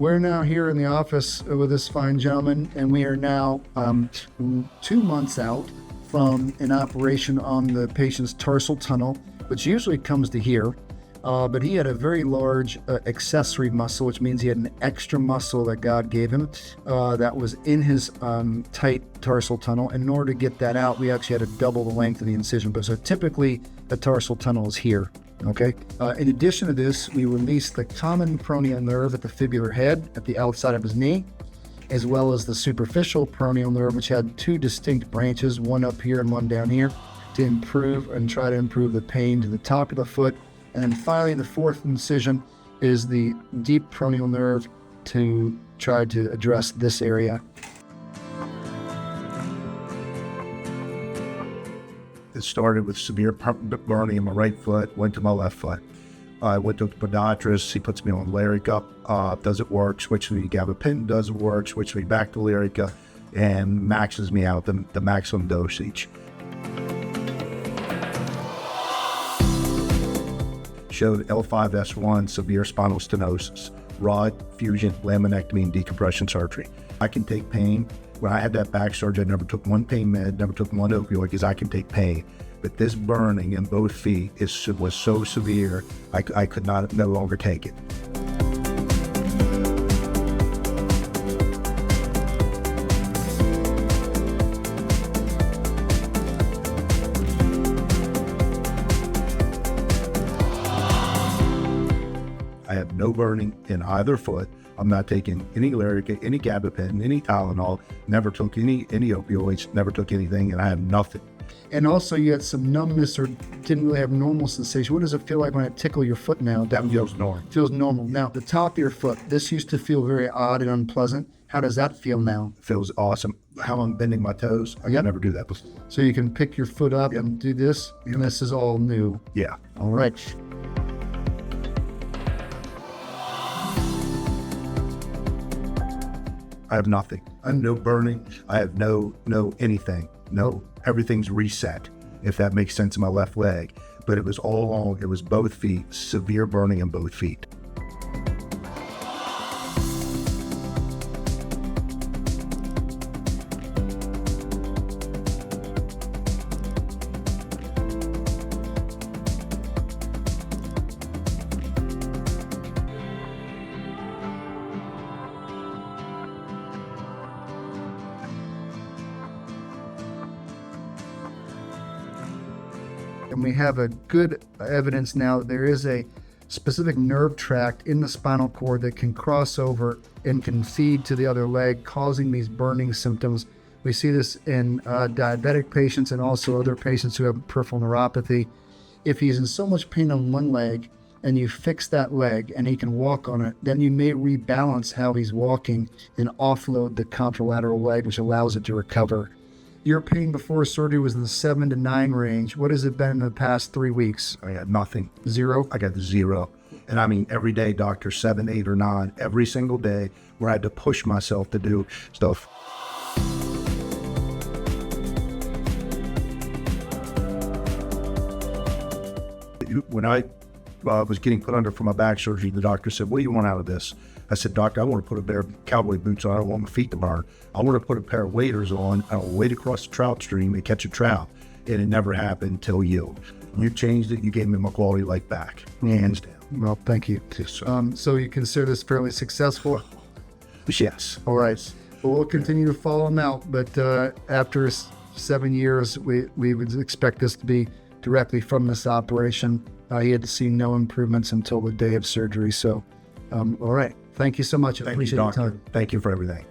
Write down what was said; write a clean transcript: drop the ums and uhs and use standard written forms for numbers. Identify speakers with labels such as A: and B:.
A: We're now here in the office with this fine gentleman, and we are now 2 months out from an operation on the patient's tarsal tunnel, which usually comes to here. But he had a very large accessory muscle, which means he had an extra muscle that God gave him that was in his tight tarsal tunnel. And in order to get that out, we actually had to double the length of the incision. But so typically, the tarsal tunnel is here. Okay. In addition to this, we released the common peroneal nerve at the fibular head at the outside of his knee, as well as the superficial peroneal nerve, which had two distinct branches, one up here and one down here, to improve and try to improve the pain to the top of the foot. And then finally, the fourth incision is the deep peroneal nerve to try to address this area.
B: It started with severe burning in my right foot, went to my left foot. I went to the podiatrist. He puts me on Lyrica. Does it work? Switch me to Gabapentin. Does it work? Switch me back to Lyrica and maxes me out the maximum dosage. Showed L5-S1 severe spinal stenosis, rod, fusion, laminectomy, and decompression surgery. I can take pain. When I had that back surgery, I never took one pain med, never took one opioid because I can take pain. But this burning in both feet was so severe, I could no longer take it. I have no burning in either foot. I'm not taking any Lyrica, any Gabapentin, any Tylenol, never took any opioids, never took anything, and I have nothing.
A: And also you had some numbness or didn't really have normal sensation. What does it feel like when I tickle your foot now?
B: That feels normal.
A: Feels normal. Now, the top of your foot, this used to feel very odd and unpleasant. How does that feel now?
B: It feels awesome. How I'm bending my toes, I could never do that before.
A: So you can pick your foot up and do this, and this is all new.
B: Yeah.
A: All right.
B: I have nothing. I have no burning. I have no anything. No, everything's reset, if that makes sense in my left leg. But it was all along, it was both feet, severe burning in both feet.
A: And we have a good evidence now that there is a specific nerve tract in the spinal cord that can cross over and can feed to the other leg, causing these burning symptoms. We see this in diabetic patients and also other patients who have peripheral neuropathy. If he's in so much pain on one leg and you fix that leg and he can walk on it, then you may rebalance how he's walking and offload the contralateral leg, which allows it to recover. Your pain before surgery was in the 7 to 9 range. What has it been in the past 3 weeks?
B: I had nothing.
A: Zero?
B: I got 0. And I mean, every day, doctor, 7, 8, or 9, every single day, where I had to push myself to do stuff. When I was getting put under for my back surgery, the doctor said, "What do you want out of this?" I said, "Doctor, I want to put a pair of cowboy boots on. I don't want my feet to burn. I want to put a pair of waders on. I will wade across the trout stream and catch a trout." And it never happened until you. You changed it. You gave me my quality of life back, hands down.
A: Well, thank you.
B: Yes,
A: So you consider this fairly successful?
B: yes.
A: All right. Well, we'll continue to follow him out, but after 7 years, we would expect this to be directly from this operation. He had seen no improvements until the day of surgery. So, all right. Thank you so much. I appreciate your time.
B: Thank you for everything.